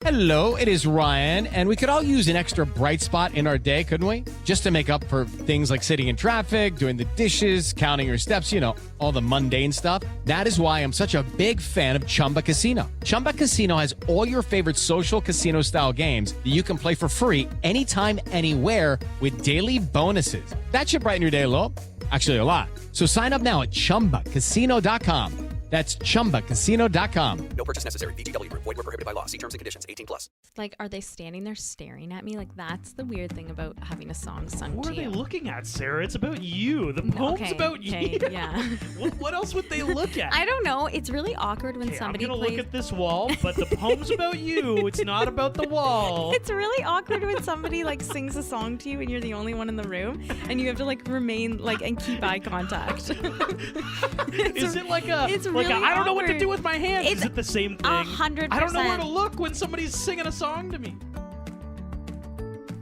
Hello, it is Ryan, and we could all use an extra bright spot in our day, couldn't we? Just to make up for things like sitting in traffic, doing the dishes, counting your steps, you know, all the mundane stuff. That is why I'm such a big fan of Chumba Casino. Chumba Casino has all your favorite social casino-style games that you can play for free anytime, anywhere with daily bonuses. That should brighten your day a little. Actually, a lot. So sign up now at ChumbaCasino.com. That's ChumbaCasino.com. No purchase necessary. VGW Group. Void where prohibited by law. See terms and conditions. 18+. Like, are they standing there staring at me? Like, that's the weird thing about having a song sung What to are they you. looking at, Sarah? It's about you. The poem's about you. Yeah. What else would they look at? I don't know. It's really awkward when somebody I'm gonna plays. look at this wall, but the poem's about you. It's not about the wall. It's really awkward when somebody like sings a song to you and you're the only one in the room and you have to like remain like and keep eye contact. Is it like a? It's like really I don't know what to awkward. do with my hands. It's Is it the same thing? 100%. I don't know where to look when somebody's singing a song to me.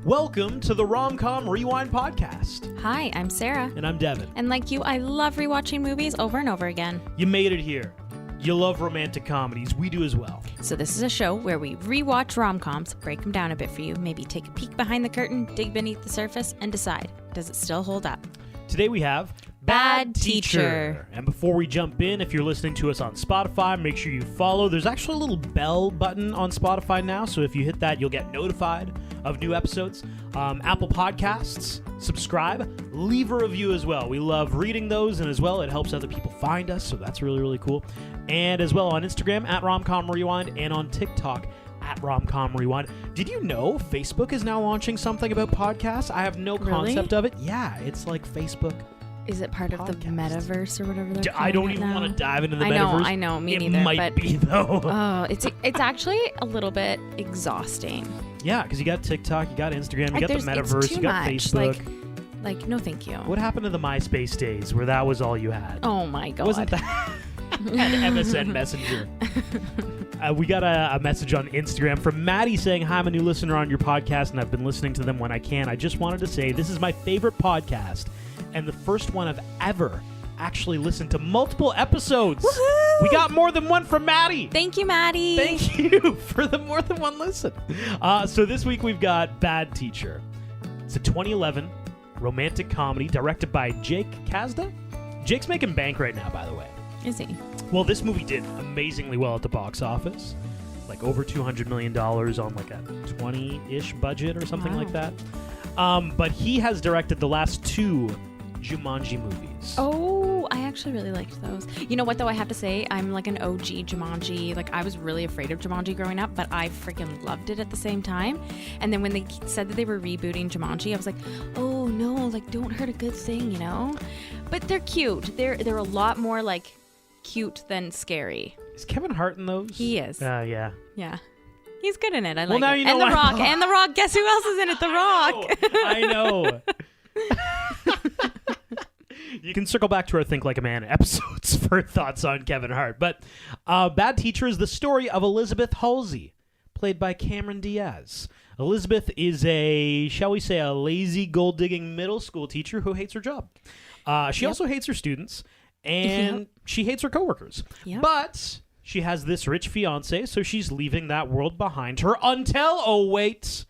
Welcome to the Rom-Com Rewind Podcast. Hi, I'm Sarah. And I'm Devin. And like you, I love rewatching movies over and over again. You made it here. You love romantic comedies. We do as well. So this is a show where we rewatch rom-coms, break them down a bit for you, maybe take a peek behind the curtain, dig beneath the surface, and decide, does it still hold up? Today we have Bad Teacher. And before we jump in, if you're listening to us on Spotify, make sure you follow. There's actually a little bell button on Spotify now, so if you hit that, you'll get notified of new episodes. Apple Podcasts, subscribe, leave a review as well. We love reading those, and as well, it helps other people find us, so that's really, really cool. And as well on Instagram, at Romcom Rewind, and on TikTok, at Romcom Rewind. Did you know Facebook is now launching something about podcasts? I have no concept of it. Yeah, it's like Facebook. Is it part of the metaverse or whatever they're calling I don't it even now? want to dive into the metaverse. I know, me it neither. Might but, be though. Oh, it's actually a little bit exhausting. Yeah, because you got TikTok, you got Instagram, you got the It's metaverse, too you got much. Facebook. Like, no, thank you. What happened to the MySpace days where that was all you had? Oh my god! Wasn't that and MSN Messenger? We got a message on Instagram from Maddie saying, "Hi, I'm a new listener on your podcast, and I've been listening to them when I can. I just wanted to say this is my favorite podcast, and the first one I've ever actually listened to multiple episodes." Woohoo! We got more than one from Maddie. Thank you, Maddie. Thank you for the more than one listen. So this week we've got Bad Teacher. It's a 2011 romantic comedy directed by Jake Kasda. Jake's making bank right now, by the way. Is he? Well, this movie did amazingly well at the box office. Like over $200 million on like a 20-ish budget or something like that. But he has directed the last two Jumanji movies. Oh, I actually really liked those. You know what, though? I have to say, I'm like an OG Jumanji. Like, I was really afraid of Jumanji growing up, but I freaking loved it at the same time. And then when they said that they were rebooting Jumanji, I was like, oh, no, like, don't hurt a good thing, you know? But they're cute. They're a lot more, like, cute than scary. Is Kevin Hart in those? He is. Yeah. Yeah. He's good in it. I like Well, now it. you know And The why- Rock. And The Rock. Guess who else is in it? The Rock. I know. You can circle back to our Think Like a Man episodes for thoughts on Kevin Hart. But Bad Teacher is the story of Elizabeth Halsey, played by Cameron Diaz. Elizabeth is shall we say, a lazy gold-digging middle school teacher who hates her job. She also hates her students, and she hates her coworkers. Yep. But she has this rich fiancé, so she's leaving that world behind her until, oh wait,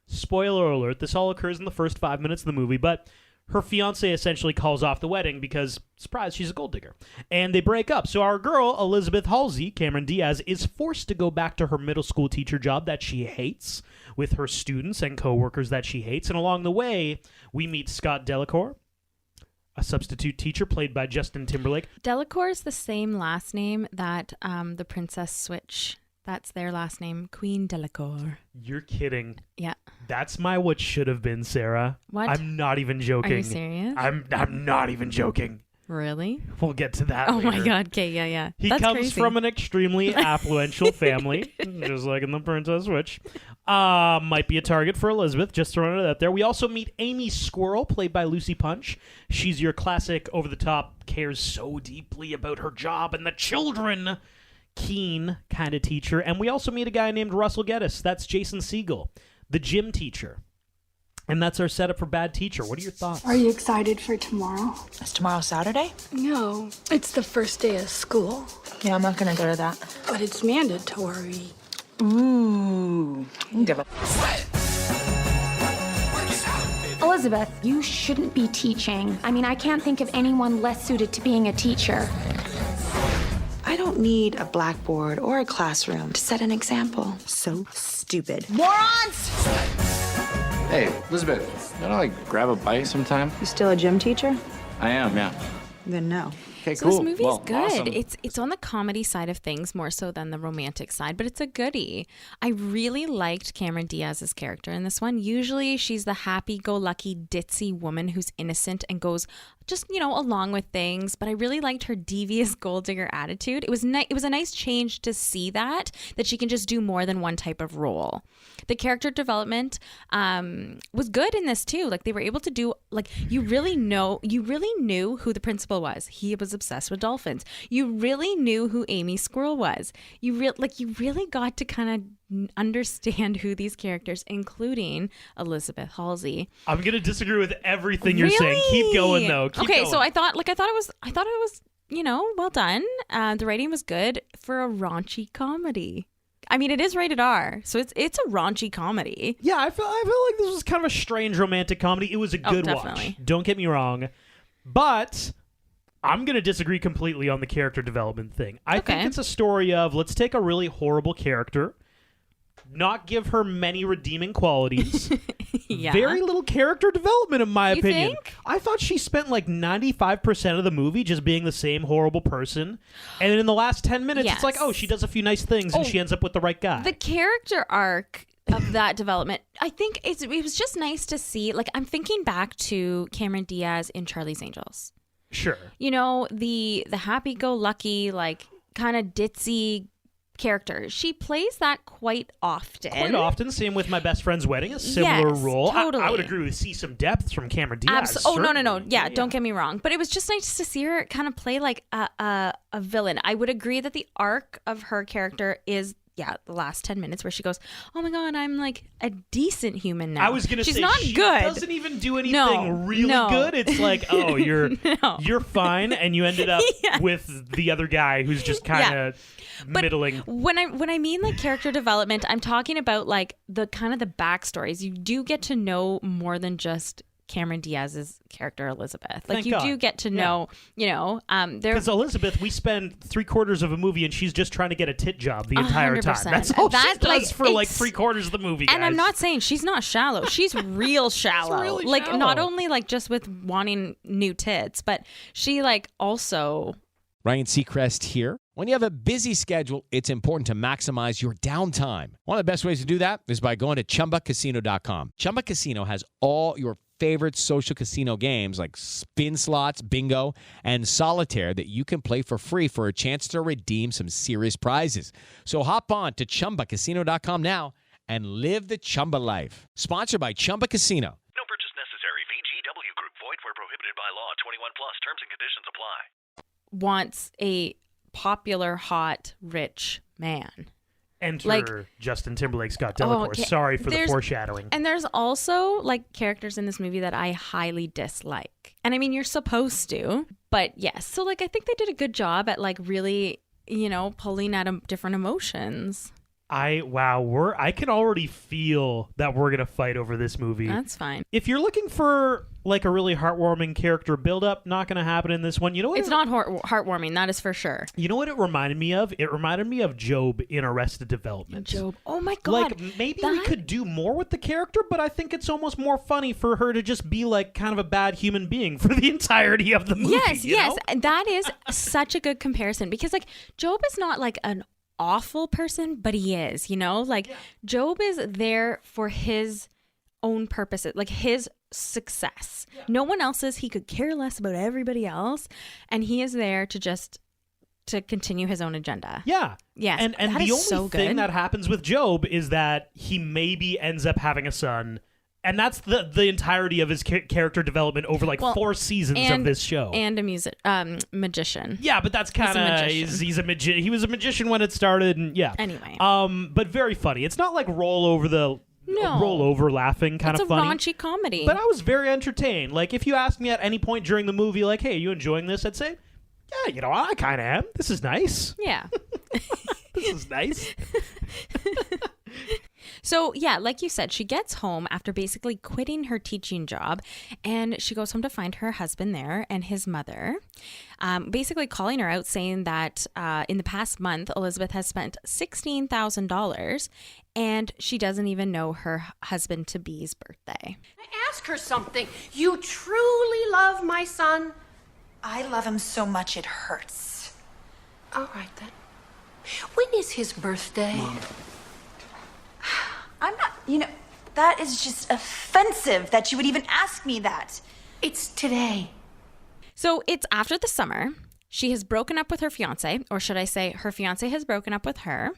spoiler alert, this all occurs in the first 5 minutes of the movie, but her fiancé essentially calls off the wedding because, surprise, she's a gold digger. And they break up. So our girl, Elizabeth Halsey, Cameron Diaz, is forced to go back to her middle school teacher job that she hates with her students and coworkers that she hates. And along the way, we meet Scott Delacour, a substitute teacher played by Justin Timberlake. Delacour is the same last name that the Princess Switch. That's their last name, Queen Delacour. You're kidding. Yeah. That's my what should have been, Sarah. What? I'm not even joking. Are you serious? I'm not even joking. Really? We'll get to that Oh later. my God. Okay, yeah. He That's comes crazy. from an extremely affluential family, just like in The Princess Switch. Might be a target for Elizabeth, just throwing it out there. We also meet Amy Squirrel, played by Lucy Punch. She's your classic, over-the-top, cares so deeply about her job and the children, keen kind of teacher. And we also meet a guy named Russell Geddes. That's Jason Segel, the gym teacher. And that's our setup for Bad Teacher. What are your thoughts? Are you excited for tomorrow? Is tomorrow Saturday? No, it's the first day of school, Yeah, I'm not gonna go to that. but it's mandatory. Ooh. devil. Elizabeth, you shouldn't be teaching. I mean, I can't think of anyone less suited to being a teacher. I don't need a blackboard or a classroom to set an example. So stupid. Morons! Hey, Elizabeth, you want to grab a bite sometime? You still a gym teacher? I am, yeah. Then no. Okay, So cool. this movie's Well, good. awesome. It's on the comedy side of things more so than the romantic side, but it's a goodie. I really liked Cameron Diaz's character in this one. Usually she's the happy-go-lucky ditzy woman who's innocent and goes just, along with things, but I really liked her devious gold digger attitude. It was it was a nice change to see that she can just do more than one type of role. The character development was good in this too. Like they were able to do, like, you really knew who the principal was. He was obsessed with dolphins. You really knew who Amy Squirrel was. You really got to kind of understand who these characters, including Elizabeth Halsey. I'm gonna disagree with everything you're saying. Keep going though. Keep going. So I thought it was well done. The rating was good for a raunchy comedy. I mean, it is rated R, so it's a raunchy comedy. Yeah, I feel like this was kind of a strange romantic comedy. It was a good definitely. watch. Don't get me wrong, but I'm going to disagree completely on the character development thing. I think it's a story of, let's take a really horrible character, not give her many redeeming qualities. Yeah. Very little character development, in my opinion. Think? I thought she spent like 95% of the movie just being the same horrible person. And then in the last 10 minutes, it's like, Yes. oh, she does a few nice things and she ends up with the right guy. The character arc of that development, I think it was just nice to see. Like, I'm thinking back to Cameron Diaz in Charlie's Angels. Sure. The happy-go-lucky, like, kind of ditzy character. She plays that quite often. Quite often. Same with My Best Friend's Wedding, a similar Yes, role. totally. I would agree with see some depth from Cameron Diaz. No. certainly. Yeah, don't get me wrong. But it was just nice to see her kind of play like a villain. I would agree that the arc of her character is, the last 10 minutes where she goes, oh my God, I'm like a decent human now. I was going to say, she's not she good. doesn't even do anything really good. It's like, oh, you're fine, and you ended up with the other guy who's just kind of middling. When I mean like character development, I'm talking about like the kind of the backstories. You do get to know more than just Cameron Diaz's character Elizabeth. Like, Thank you God. do get to know, Because Elizabeth, we spend 3/4 of a movie and she's just trying to get a tit job the entire time. 100%. That's all she That, does like, for like it's- 3/4 of the movie, And I'm guys. not saying she's not shallow. She's real shallow. really like, shallow. not only like just with wanting new tits, but she like also. Ryan Seacrest here. When you have a busy schedule, it's important to maximize your downtime. One of the best ways to do that is by going to ChumbaCasino.com. Chumba Casino has all your favorite social casino games like spin slots, bingo, and solitaire that you can play for free for a chance to redeem some serious prizes. So hop on to ChumbaCasino.com now and live the Chumba life. Sponsored by Chumba Casino. No purchase necessary. VGW Group. Void where prohibited by law. 21 plus. Terms and conditions apply. Wants a popular, hot, rich man. Enter like- Justin Timberlake, Scott Delacour. okay. Sorry for the There's- foreshadowing. And there's also like characters in this movie that I highly dislike. And I mean, you're supposed to, but yes. So like, I think they did a good job at like really, pulling at different emotions. I can already feel that we're gonna fight over this movie. That's fine. If you're looking for like a really heartwarming character build-up, not gonna happen in this one. You know what? It's not heartwarming. That is for sure. You know what it reminded me of? It reminded me of Job in Arrested Development. Job. Oh my God. Like, maybe we could do more with the character, but I think it's almost more funny for her to just be like kind of a bad human being for the entirety of the movie. Yes, you know? And that is such a good comparison because like Job is not like an awful person, but he is, Job is there for his own purposes, like his success. No one else's. He could care less about everybody else, and he is there to continue his own agenda. Yeah. Yes, And that the is only so thing good. that happens with Job is that he maybe ends up having a son. And that's the entirety of his character development over like 4 seasons of this show. And a magician. Yeah, but that's kind of he's a magician. He was a magician when it started, and yeah. Anyway. But very funny. It's not like roll over laughing kind It's of a funny. raunchy comedy. But I was very entertained. Like, if you asked me at any point during the movie, like, hey, are you enjoying this? I'd say, yeah, I kind of am. This is nice. Yeah. This is nice. So, yeah, like you said, she gets home after basically quitting her teaching job, and she goes home to find her husband there and his mother, basically calling her out, saying that in the past month, Elizabeth has spent $16,000, and she doesn't even know her husband-to-be's birthday. Ask her something. You truly love my son? I love him so much it hurts. All right, then. When is his birthday? Mom. I'm not, that is just offensive that you would even ask me that. It's today. So it's after the summer. She has broken up with her fiance, or should I say her fiance has broken up with her,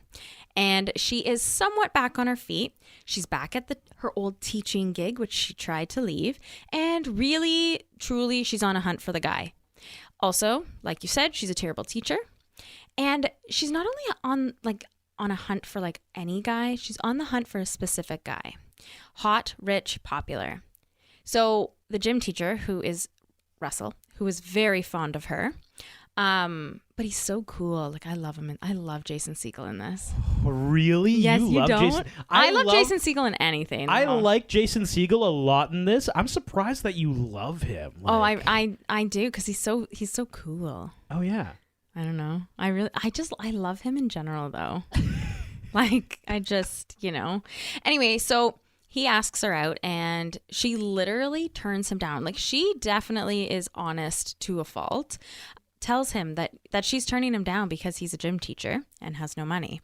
and she is somewhat back on her feet. She's back at her old teaching gig, which she tried to leave, and really, truly, she's on a hunt for the guy. Also, like you said, she's a terrible teacher, and she's not only on a hunt for like any guy, she's on the hunt for a specific guy. Hot, rich, popular. So the gym teacher, who is Russell, who is very fond of her, but he's so cool. Like, I love him. And I love Jason Segel in this. Really? Yes, you love don't? Jason? I love Jason Segel in anything. I like Jason Segel a lot in this. I'm surprised that you love him. Like, I do, because he's so cool. Oh yeah. I don't know. I love him in general, though. Like, Anyway, so he asks her out, and she literally turns him down. Like, she definitely is honest to a fault. Tells him that she's turning him down because he's a gym teacher and has no money.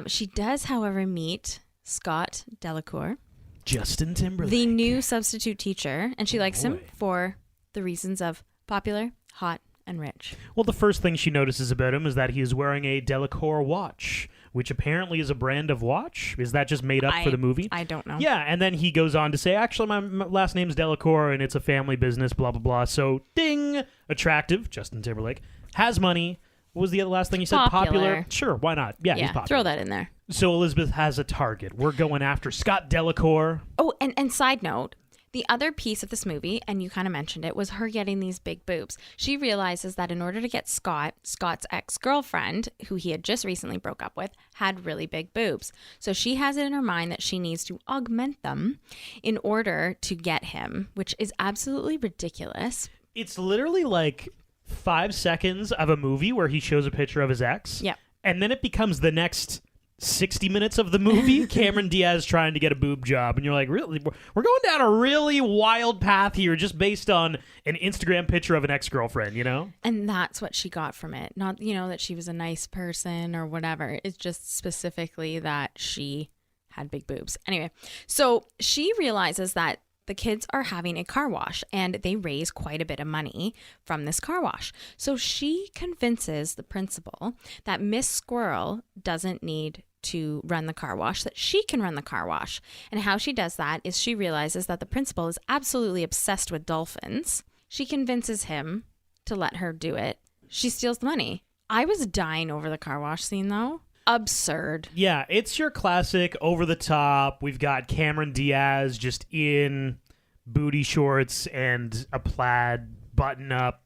She does, however, meet Scott Delacour, Justin Timberlake, the new substitute teacher, and she likes him for the reasons of popular, hot, and rich. Well, the first thing she notices about him is that he is wearing a Delacour watch, which apparently is a brand of watch. Is that just made up for the movie? I don't know. Yeah, and then he goes on to say, actually, my last name's Delacour, and it's a family business, blah, blah, blah. So, ding! Attractive, Justin Timberlake. Has money. What was the other last thing you said? Popular. Sure, why not? Yeah, he's popular. Throw that in there. So Elizabeth has a target. We're going after Scott Delacour. Oh, and side note, the other piece of this movie, and you kind of mentioned it, was her getting these big boobs. She realizes that in order to get Scott's ex-girlfriend, who he had just recently broke up with, had really big boobs. So she has it in her mind that she needs to augment them in order to get him, which is absolutely ridiculous. It's literally like 5 seconds of a movie where he shows a picture of his ex. Yep. And then it becomes the next 60 minutes of the movie, Cameron Diaz trying to get a boob job, and you're like, really? We're going down a really wild path here just based on an Instagram picture of an ex-girlfriend, And that's what she got from it. Not, that she was a nice person or whatever. It's just specifically that she had big boobs. Anyway, so she realizes that the kids are having a car wash, and they raise quite a bit of money from this car wash. So she convinces the principal that Miss Squirrel doesn't need to run the car wash, that she can run the car wash. And how she does that is she realizes that the principal is absolutely obsessed with dolphins. She convinces him to let her do it. She steals the money. I was dying over the car wash scene, though. Absurd. Yeah, it's your classic over the top. We've got Cameron Diaz just in booty shorts and a plaid button up.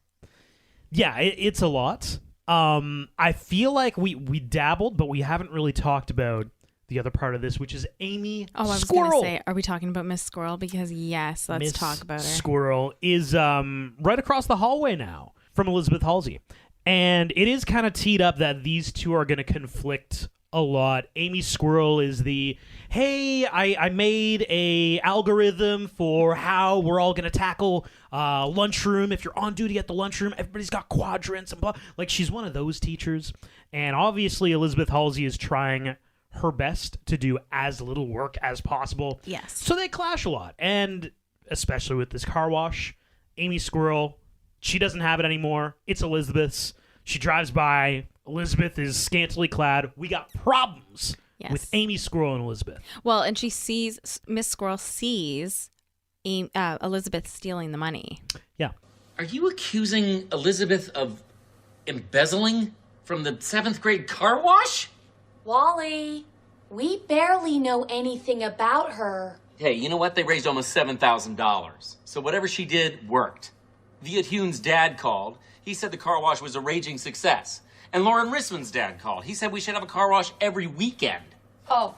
Yeah, it's a lot. I feel like we dabbled, but we haven't really talked about the other part of this, which is Amy Squirrel. I was going to say, are we talking about Miss Squirrel? Because yes, let's talk about her. Squirrel is right across the hallway now from Elizabeth Halsey. And it is kind of teed up that these two are going to conflict a lot. Amy Squirrel is the, hey, I made a algorithm for how we're all going to tackle lunchroom. If you're on duty at the lunchroom, everybody's got quadrants and blah. Like, she's one of those teachers. And obviously Elizabeth Halsey is trying her best to do as little work as possible. Yes. So they clash a lot. And especially with this car wash, Amy Squirrel, she doesn't have it anymore. It's Elizabeth's. She drives by. Elizabeth is scantily clad. We got problems with Amy Squirrel and Elizabeth. Well, and Miss Squirrel sees Elizabeth stealing the money. Yeah. Are you accusing Elizabeth of embezzling from the 7th grade car wash? Wally, we barely know anything about her. Hey, you know what? They raised almost $7,000. So whatever she did worked. Viet Hune's dad called. He said the car wash was a raging success. And Lauren Rissman's dad called. He said we should have a car wash every weekend. Oh.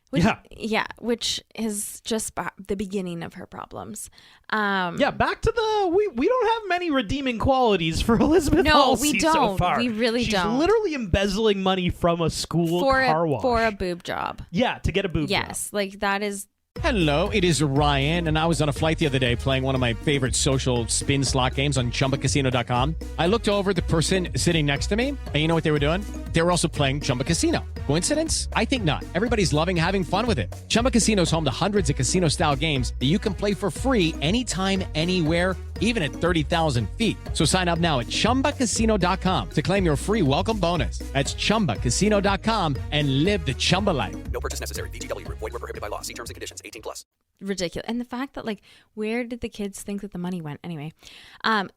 Which is just the beginning of her problems. Back to we don't have many redeeming qualities for Elizabeth Halsey so far. We really don't. She's literally embezzling money from a school car wash. For a boob job. Yeah, to get a boob job. Yes, like that is... Hello, it is Ryan, and I was on a flight the other day playing one of my favorite social spin slot games on ChumbaCasino.com. I looked over at the person sitting next to me, and you know what they were doing? They were also playing Chumba Casino. Coincidence? I think not. Everybody's loving having fun with it. Chumba Casino is home to hundreds of casino-style games that you can play for free anytime, anywhere, even at 30,000 feet. So sign up now at ChumbaCasino.com to claim your free welcome bonus. That's ChumbaCasino.com and live the Chumba life. No purchase necessary. VGW Group. Void where prohibited by law. See terms and conditions. 18+. Ridiculous. And the fact that, like, where did the kids think that the money went? Anyway,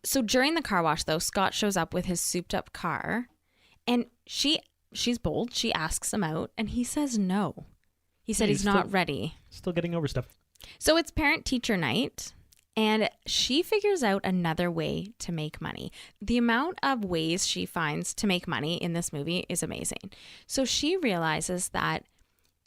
so during the car wash, though, Scott shows up with his souped-up car, and she's bold. She asks him out, and he says no. He said he's not ready. Still getting over stuff. So it's parent-teacher night. And she figures out another way to make money. The amount of ways she finds to make money in this movie is amazing. So she realizes that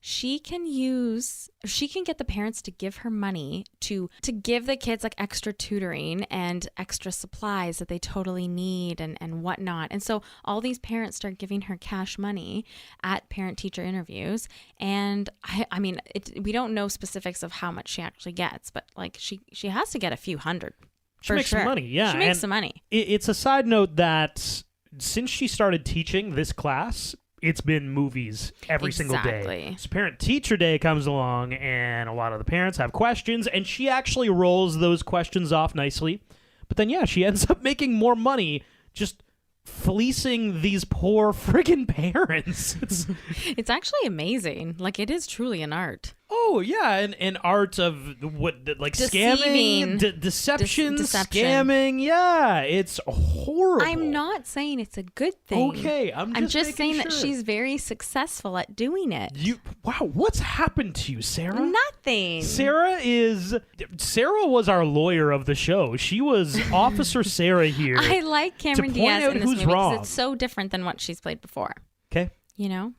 she can get the parents to give her money to give the kids like extra tutoring and extra supplies that they totally need and whatnot. And so all these parents start giving her cash money at parent-teacher interviews. And I mean, we don't know specifics of how much she actually gets, but like she has to get a few hundred. She makes some money, yeah. She makes some money. It's a side note that since she started teaching this class, it's been movies every single day. So Parent-Teacher Day comes along, and a lot of the parents have questions, and she actually rolls those questions off nicely. But then, she ends up making more money just fleecing these poor friggin' parents. It's actually amazing. Like, it is truly an art. Oh, yeah, an art of scamming, deception, scamming. Yeah, it's horrible. I'm not saying it's a good thing. Okay, I'm just saying sure. that she's very successful at doing it. Wow, what's happened to you, Sarah? Nothing. Sarah was our lawyer of the show. She was Officer Sarah here. I like Cameron Diaz in this movie because it's so different than what she's played before. Okay. You know?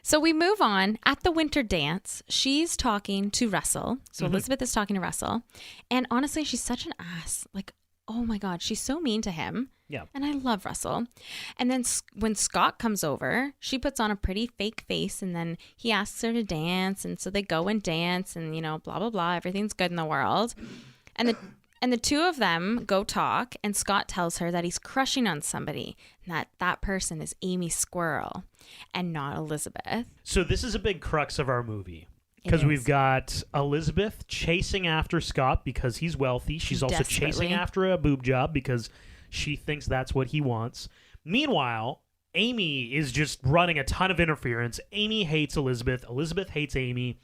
So we move on. At the winter dance, she's talking to Russell. So Elizabeth is talking to Russell. And honestly, she's such an ass. Like, oh my God, she's so mean to him. Yeah. And I love Russell. And then when Scott comes over, she puts on a pretty fake face, and then he asks her to dance. And so they go and dance, and, blah, blah, blah. Everything's good in the world. And the two of them go talk, and Scott tells her that he's crushing on somebody, and that person is Amy Squirrel and not Elizabeth. So this is a big crux of our movie, because we've got Elizabeth chasing after Scott because he's wealthy. She's also chasing after a boob job because she thinks that's what he wants. Meanwhile, Amy is just running a ton of interference. Amy hates Elizabeth. Elizabeth hates Amy.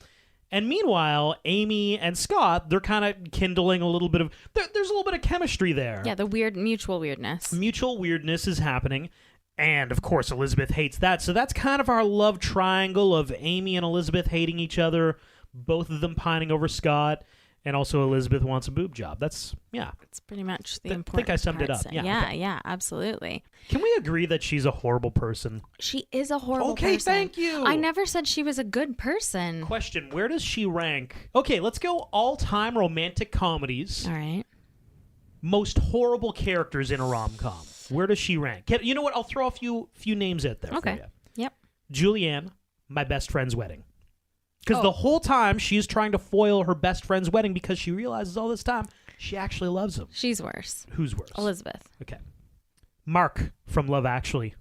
And meanwhile, Amy and Scott, they're kind of kindling a little bit of... There's a little bit of chemistry there. Yeah, the mutual weirdness. Mutual weirdness is happening. And, of course, Elizabeth hates that. So that's kind of our love triangle of Amy and Elizabeth hating each other, both of them pining over Scott, and also Elizabeth wants a boob job. That's pretty much the important I think I summed it up. Yeah, absolutely. Can we agree that she's a horrible person? She is a horrible person. Okay, thank you. I never said she was a good person. Question, where does she rank? Okay, let's go all-time romantic comedies. All right. Most horrible characters in a rom-com. Where does she rank? You know what? I'll throw a few names out there for you. Yep. Julianne, My Best Friend's Wedding. Because the whole time she's trying to foil her best friend's wedding because she realizes all this time she actually loves him. She's worse. Who's worse? Elizabeth. Okay. Mark from Love Actually.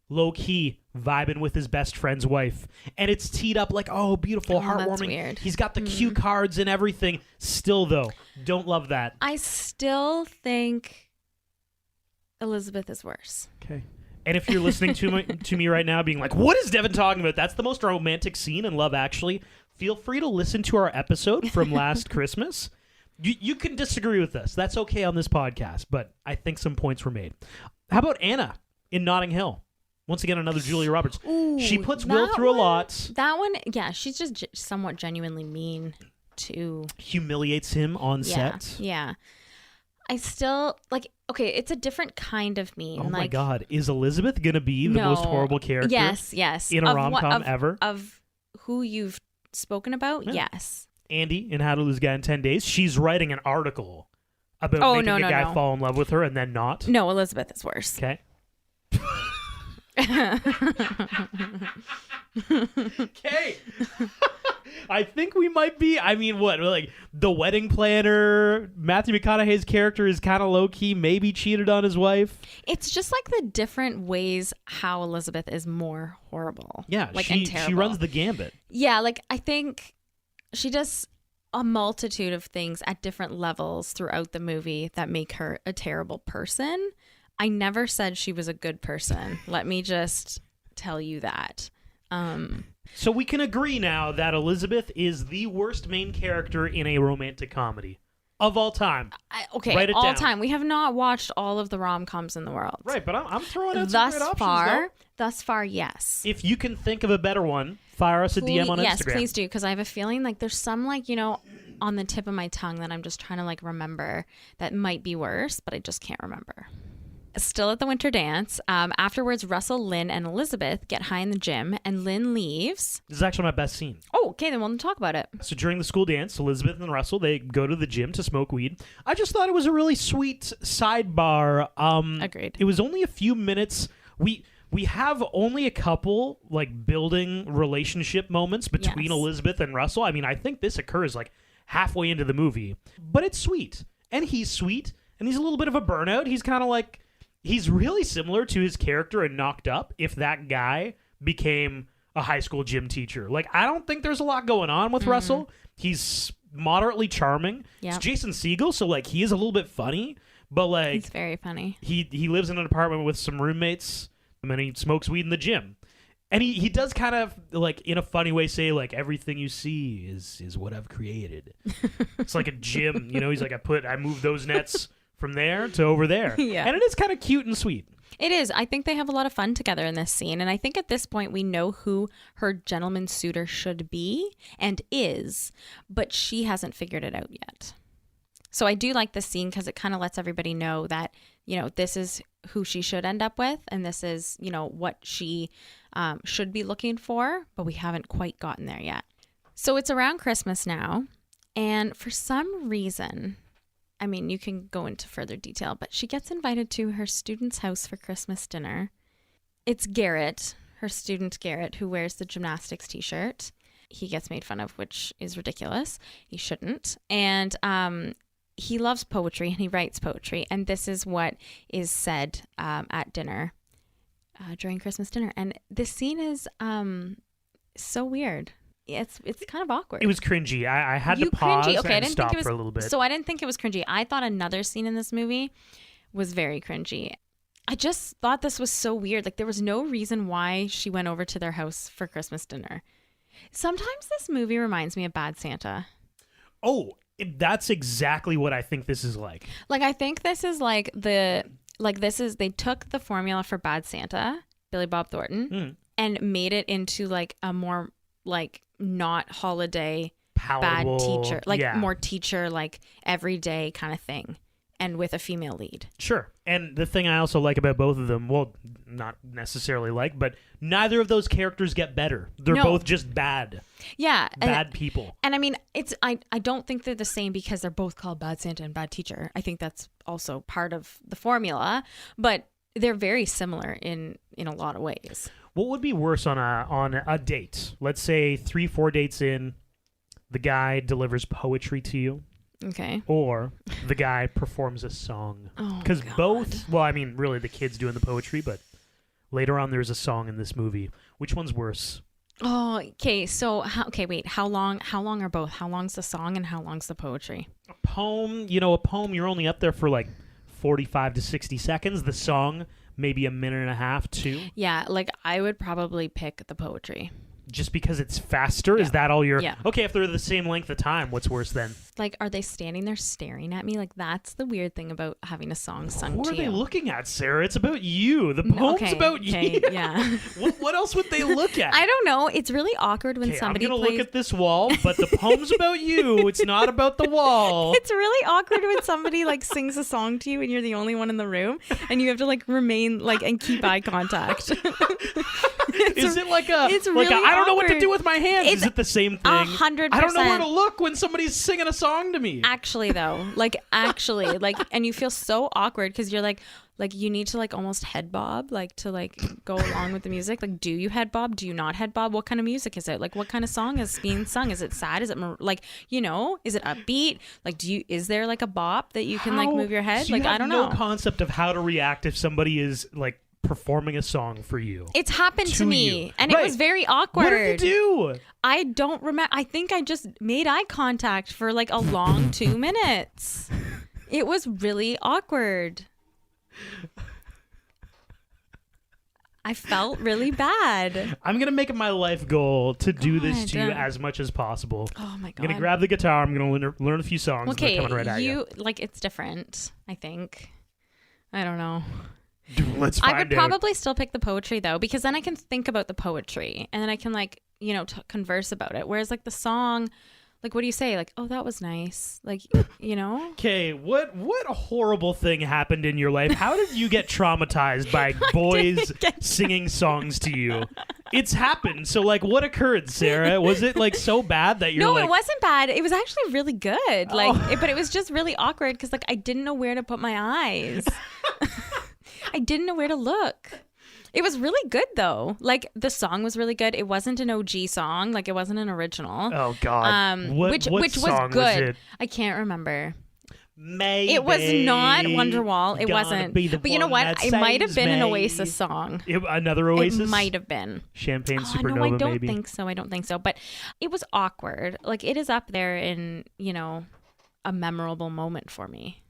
Low-key vibing with his best friend's wife. And it's teed up like, oh, beautiful, heartwarming. That's weird. He's got the cue cards and everything. Still, though, don't love that. I still think Elizabeth is worse. Okay. And if you're listening to me right now being like, what is Devin talking about? That's the most romantic scene in Love Actually. Feel free to listen to our episode from last Christmas. You can disagree with us. That's okay on this podcast, but I think some points were made. How about Anna in Notting Hill? Once again, another Julia Roberts. Ooh, she puts Will through a lot. That one, yeah, she's just somewhat genuinely mean to... Humiliates him on set. Yeah. I still, like, okay, it's a different kind of mean. Oh my God. Is Elizabeth going to be the No. most horrible character Yes. in a rom-com ever? Of who you've spoken about, Yeah. yes. Andy in How to Lose a Guy in 10 Days, she's writing an article about making a guy fall in love with her and then not. No, Elizabeth is worse. Okay. Okay. I think we might be, like the wedding planner, Matthew McConaughey's character is kind of low-key, maybe cheated on his wife. It's just like the different ways how Elizabeth is more horrible. Yeah, and she terrible. runs the gambit. Yeah, like I think she does a multitude of things at different levels throughout the movie that make her a terrible person. I never said she was a good person. Let me just tell you that. So we can agree now that Elizabeth is the worst main character in a romantic comedy of all time. Okay, Write it all down. time. We have not watched all of the rom-coms in the world. Right, but I'm throwing out some great options, Thus far, yes. If you can think of a better one, fire us a DM on Instagram. Yes, please do, because I have a feeling like there's some on the tip of my tongue that I'm just trying to remember that might be worse, but I just can't remember. Still at the winter dance. Afterwards, Russell, Lynn, and Elizabeth get high in the gym, and Lynn leaves. This is actually my best scene. Oh, okay, then we'll talk about it. So during the school dance, Elizabeth and Russell, they go to the gym to smoke weed. I just thought it was a really sweet sidebar. Agreed. It was only a few minutes. We have only a couple building relationship moments between Elizabeth and Russell. I mean, I think this occurs halfway into the movie, but it's sweet, and he's sweet, and he's a little bit of a burnout. He's kind of he's really similar to his character in Knocked Up if that guy became a high school gym teacher. I don't think there's a lot going on with Russell. He's moderately charming. Yep. It's Jason Segel, so he is a little bit funny, but He's very funny. he lives in an apartment with some roommates, and then he smokes weed in the gym. And he does kind of in a funny way say everything you see is what I've created. It's like a gym, he's I moved those nets from there to over there. Yeah. And it is kind of cute and sweet. It is. I think they have a lot of fun together in this scene. And I think at this point we know who her gentleman suitor should be and is, but she hasn't figured it out yet. So I do like this scene because it kind of lets everybody know that, this is who she should end up with. And this is, what she should be looking for, but we haven't quite gotten there yet. So it's around Christmas now. And for some reason, you can go into further detail, but she gets invited to her student's house for Christmas dinner. It's Garrett, her student Garrett, who wears the gymnastics t-shirt. He gets made fun of, which is ridiculous. He shouldn't. And he loves poetry and he writes poetry. And this is what is said at dinner during Christmas dinner. And this scene is so weird. It's kind of awkward. It was cringy. I had to pause and stop for a little bit. So I didn't think it was cringy. I thought another scene in this movie was very cringy. I just thought this was so weird. There was no reason why she went over to their house for Christmas dinner. Sometimes this movie reminds me of Bad Santa. Oh, that's exactly what I think this is like. I think this is they took the formula for Bad Santa, Billy Bob Thornton, and made it into a more not holiday palatable, bad teacher, more teacher, everyday kind of thing, and with a female lead. Sure. And the thing I also like about both of them, well, not necessarily but neither of those characters get better. They're both just bad. Yeah. Bad people. And I don't think they're the same because they're both called Bad Santa and Bad Teacher. I think that's also part of the formula, but they're very similar in a lot of ways. What would be worse on a date? Let's say 3-4 dates in, the guy delivers poetry to you. Okay. Or the guy performs a song. Because both, really the kid's doing the poetry, but later on there's a song in this movie. Which one's worse? Oh, okay. So, wait. How long are both? How long's the song and how long's the poetry? A poem, you're only up there for 45 to 60 seconds. The song, maybe a minute and a half, 2. Yeah, I would probably pick the poetry. Just because it's faster? Is that all you're... Yeah. Okay, if they're the same length of time, what's worse then? Like, are they standing there staring at me? Like, that's the weird thing about having a song sung Who to are you. they looking at, Sarah? It's about you. The poem's about you. Yeah. What else would they look at? I don't know. It's really awkward when somebody I'm going to plays... look at this wall, but the poem's about you. It's not about the wall. It's really awkward when somebody like sings a song to you and you're the only one in the room and you have to like remain like and keep eye contact. Is it like a... It's like really I don't know what to awkward. do with my hands. Is it the same thing? 100%. I don't know where to look when somebody's singing a song to me. Actually, though, like, and you feel so awkward because you're like you need to like almost head bob, like to like go along with the music. Like, do you head bob? Do you not head bob? What kind of music is it? Like, what kind of song is being sung? Is it sad? Is it like, is it upbeat? Like, is there like a bop that you can like move your head? So like, you have I don't know. no concept of how to react if somebody is like performing a song for you. It's happened to me, and it was very awkward. What did you do? I don't remember. I think I just made eye contact for like a long 2 minutes. It was really awkward. I felt really bad. I'm going to make it my life goal to do this to you as much as possible. Oh my God. I'm going to grab the guitar. I'm going to learn a few songs. Okay, and they're coming right at you. Like, it's different, I think. I don't know. Let's find I would out. probably still pick the poetry though, because then I can think about the poetry and then I can like, converse about it. Whereas like the song, like, what do you say? Like, oh, that was nice. Like, Okay, what horrible thing happened in your life? How did you get traumatized by boys singing songs to you? It's happened. So like, what occurred, Sarah? Was it like so bad that you're No, like... it wasn't bad. It was actually really good. Like, but it was just really awkward because like I didn't know where to put my eyes. I didn't know where to look. It was really good though. Like, the song was really good. It wasn't an OG song. Like, it wasn't an original. Oh God. Which song was good. Was it? I can't remember. Maybe it was not Wonderwall. It wasn't. But you know what? It might have been an Oasis song. Another Oasis? It might have been. Champagne Supernova, no, I don't maybe. think so. I don't think so. But it was awkward. Like, it is up there in, a memorable moment for me.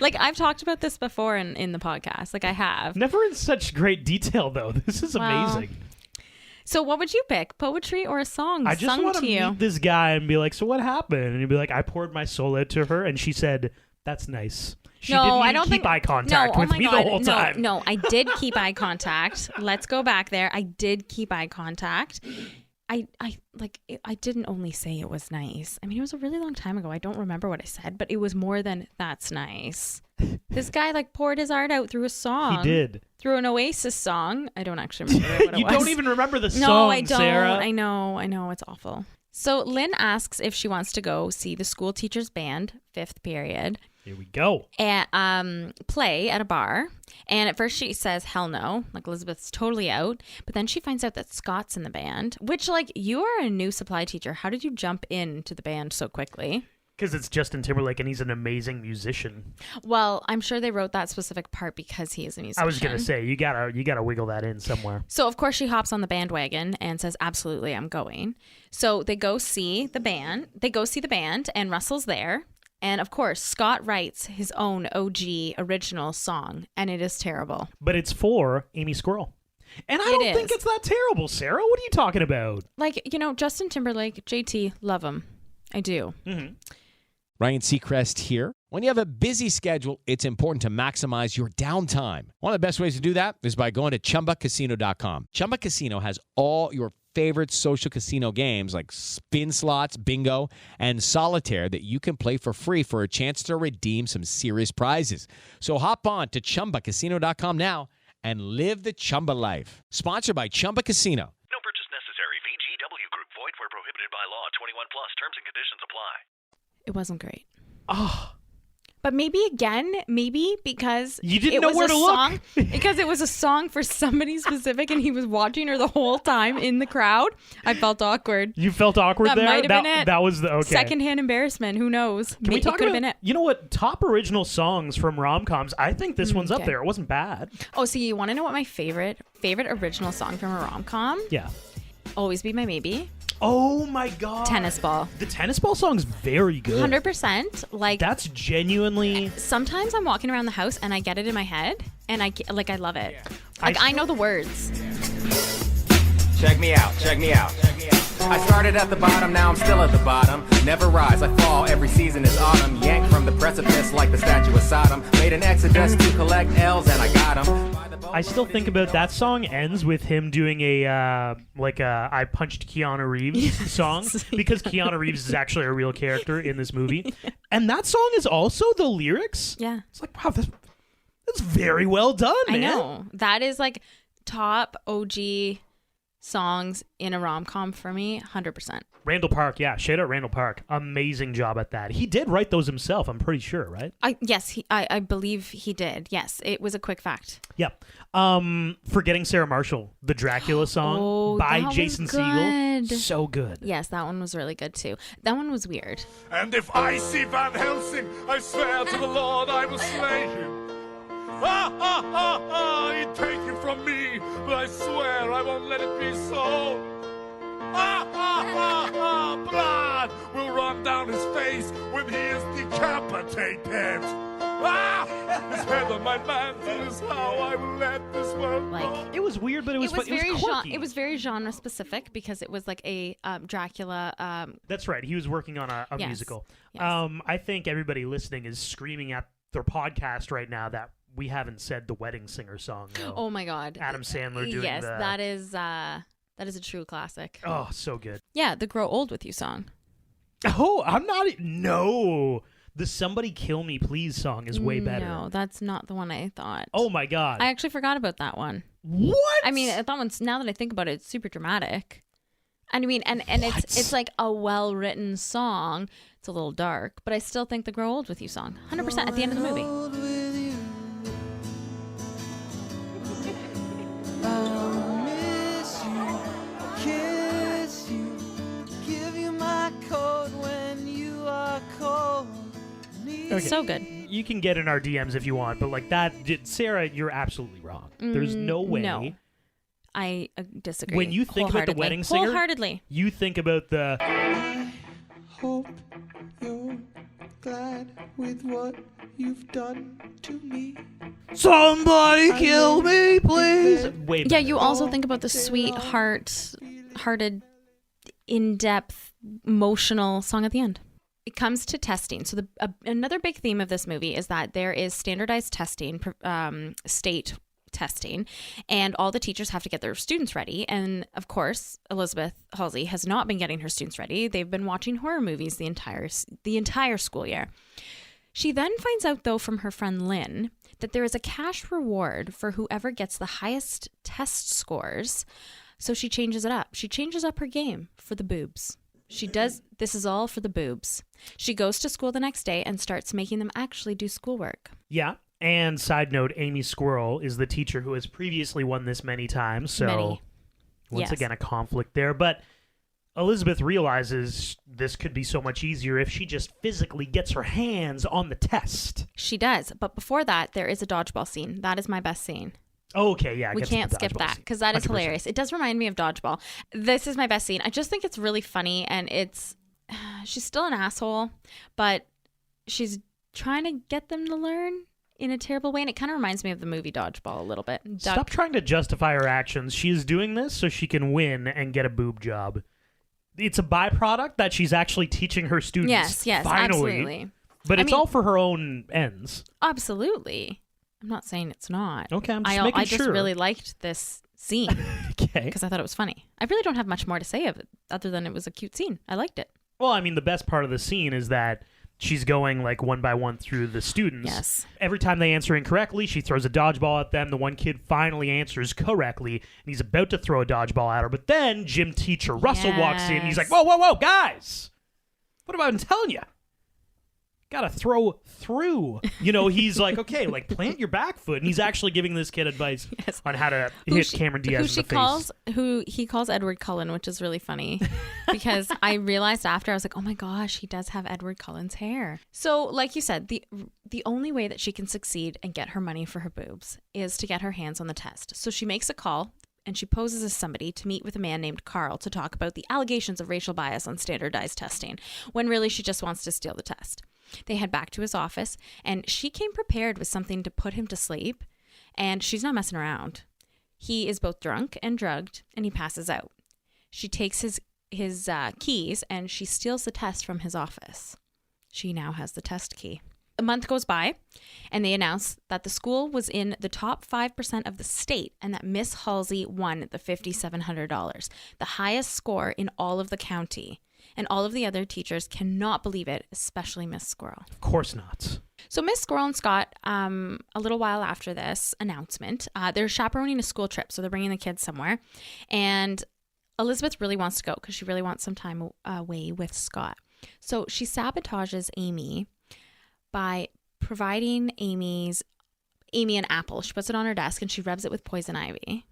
Like, I've talked about this before in the podcast. Like, I have. Never in such great detail, though. This is amazing. So what would you pick? Poetry or a song I just sung want to to you? meet this guy and be like, so what happened? And he'd be like, I poured my soul out to her, and she said, that's nice. She didn't even I don't keep think, eye contact with me the whole time. No, I did keep eye contact. Let's go back there. I did keep eye contact. I didn't only say it was nice. I mean, it was a really long time ago. I don't remember what I said, but it was more than that's nice. This guy like poured his heart out through a song. He did. Through an Oasis song. I don't actually remember what it was. You don't even remember the song, No, I don't. Sarah. I know. It's awful. So Lynn asks if she wants to go see the school teacher's band, 5th period. Here we go. And play at a bar. And at first she says, hell no. Like, Elizabeth's totally out. But then she finds out that Scott's in the band, which, like, you are a new supply teacher. How did you jump into the band so quickly? Because it's Justin Timberlake and he's an amazing musician. Well, I'm sure they wrote that specific part because he is a musician. I was going to say, you gotta wiggle that in somewhere. So, of course, she hops on the bandwagon and says, absolutely, I'm going. So they go see the band. And Russell's there. And of course, Scott writes his own OG original song, and it is terrible. But it's for Amy Squirrel. And I don't think it's that terrible, Sarah. What are you talking about? Like, Justin Timberlake, JT, love him. I do. Mm-hmm. Ryan Seacrest here. When you have a busy schedule, it's important to maximize your downtime. One of the best ways to do that is by going to ChumbaCasino.com. Chumba Casino has all your favorite social casino games like spin slots, bingo, and solitaire that you can play for free for a chance to redeem some serious prizes. So hop on to ChumbaCasino.com now and live the Chumba life. Sponsored by Chumba Casino. No purchase necessary. VGW Group. Void where prohibited by law. 21 plus. Terms and conditions apply. It wasn't great. Oh. But maybe because you didn't know where to look. Because it was a song for somebody specific and he was watching her the whole time in the crowd. I felt awkward. You felt awkward that there? Might have been it. That was the okay. Secondhand embarrassment. Who knows? Can we talk could about, have been it. You know what? Top original songs from rom-coms. I think this one's up there. It wasn't bad. Oh, so you want to know what my favorite original song from a rom-com? Yeah. Always Be My Maybe. Oh my god. Tennis Ball. The Tennis Ball song's very good. 100%. Like, that's genuinely. Sometimes I'm walking around the house and I get it in my head, and I love it. Like, I know the words. Check me out. I started at the bottom, now I'm still at the bottom. Never rise, I fall, every season is autumn. Yanked from the precipice like the statue of Sodom. Made an exodus to collect L's and I got them. I still think about that song ends with him doing a I punched Keanu Reeves song because Keanu Reeves is actually a real character in this movie. And that song is also the lyrics. Yeah. It's like, wow, that's very well done, man. I know. That is like top OG songs in a rom-com for me, 100%. Randall Park, yeah. Shout out Randall Park. Amazing job at that. He did write those himself, I'm pretty sure, right? I believe he did. Yes, it was a quick fact. Yeah. Forgetting Sarah Marshall, the Dracula song by Jason Segel. So good. Yes, that one was really good too. That one was weird. And if I see Van Helsing, I swear to the Lord I will slay him. He'd take you from me, but I swear I won't let it be so. Blood will run down his face when he is decapitated. His head on my mantle is how I will let this world go. It was weird, but it was very quirky. it was very genre specific because it was like a Dracula. That's right. He was working on a Yes. musical. Yes. I think everybody listening is screaming at their podcast right now that we haven't said the Wedding Singer song. Though. Oh my God. Adam Sandler doing yes, that is a true classic. Oh, so good. Yeah, the Grow Old With You song. Oh, I'm not. No. The Somebody Kill Me Please song is way better. No, that's not the one I thought. Oh my God. I actually forgot about that one. What? I mean, that one's, now that I think about it, it's super dramatic. And I mean, and it's like a well-written song. It's a little dark, but I still think the Grow Old With You song, 100% at the end of the movie. Okay. So good. You can get in our DMs if you want, but like that, Sarah, you're absolutely wrong. There's no way. No. I disagree. When you think about the Wedding Singer, wholeheartedly, you think about the. I hope you're glad with what you've done to me. Somebody kill me, please. Way yeah, you also think about the sweet, hearted, in-depth, emotional song at the end. It comes to testing. So another big theme of this movie is that there is standardized testing, state testing, and all the teachers have to get their students ready. And of course, Elizabeth Halsey has not been getting her students ready. They've been watching horror movies the entire school year. She then finds out, though, from her friend Lynn, that there is a cash reward for whoever gets the highest test scores. So she changes it up. She changes up her game for the boobs. She does. This is all for the boobs. She goes to school the next day and starts making them actually do schoolwork. Yeah. And side note, Amy Squirrel is the teacher who has previously won this many times. So once again, a conflict there. But Elizabeth realizes this could be so much easier if she just physically gets her hands on the test. She does. But before that, there is a dodgeball scene. That is my best scene. Okay, yeah. We can't skip that because that is 100%. Hilarious. It does remind me of Dodgeball. This is my best scene. I just think it's really funny, and she's still an asshole, but she's trying to get them to learn in a terrible way, and it kind of reminds me of the movie Dodgeball a little bit. Stop trying to justify her actions. She is doing this so she can win and get a boob job. It's a byproduct that she's actually teaching her students. Yes, finally. Absolutely. But it's all for her own ends. Absolutely. I'm not saying it's not. Okay, I'm just making I sure. just really liked this scene. Okay. Because I thought it was funny. I really don't have much more to say of it other than it was a cute scene. I liked it. Well, I mean, the best part of the scene is that she's going like one by one through the students. Yes. Every time they answer incorrectly, she throws a dodgeball at them. The one kid finally answers correctly, and he's about to throw a dodgeball at her. But then gym teacher Russell walks in. And he's like, whoa, guys. What have I been telling you? Gotta throw through. You know, he's like, okay, like plant your back foot. And he's actually giving this kid advice on how to hit Cameron Diaz in the face. Who he calls Edward Cullen, which is really funny because I realized after, I was like, oh my gosh, he does have Edward Cullen's hair. So like you said, the only way that she can succeed and get her money for her boobs is to get her hands on the test. So she makes a call. and she poses as somebody to meet with a man named Carl to talk about the allegations of racial bias on standardized testing, when really she just wants to steal the test. They head back to his office, and she came prepared with something to put him to sleep, and she's not messing around. He is both drunk and drugged, and he passes out. She takes his keys, and she steals the test from his office. She now has the test key. A month goes by, and they announce that the school was in the top 5% of the state and that Miss Halsey won the $5,700, the highest score in all of the county. And all of the other teachers cannot believe it, especially Miss Squirrel. Of course not. So Miss Squirrel and Scott, a little while after this announcement, they're chaperoning a school trip. So they're bringing the kids somewhere. And Elizabeth really wants to go because she really wants some time away with Scott. So she sabotages Amy by providing Amy an apple. She puts it on her desk and she rubs it with poison ivy.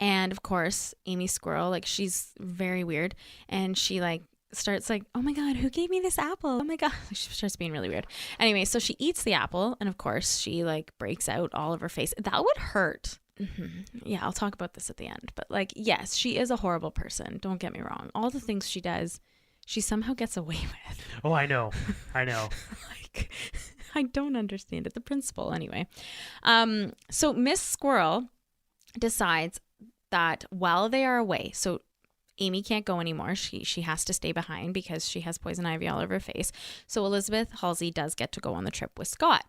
And of course, Amy Squirrel, like, she's very weird. And she starts oh my God, who gave me this apple? Oh my God. She starts being really weird. Anyway, so she eats the apple. And of course, she breaks out all of her face. That would hurt. Mm-hmm. Yeah, I'll talk about this at the end. But yes, she is a horrible person. Don't get me wrong. All the things she does, she somehow gets away with. Oh, I know. I don't understand it. The principal, anyway. So Miss Squirrel decides that while they are away, so Amy can't go anymore. She has to stay behind because she has poison ivy all over her face. So Elizabeth Halsey does get to go on the trip with Scott.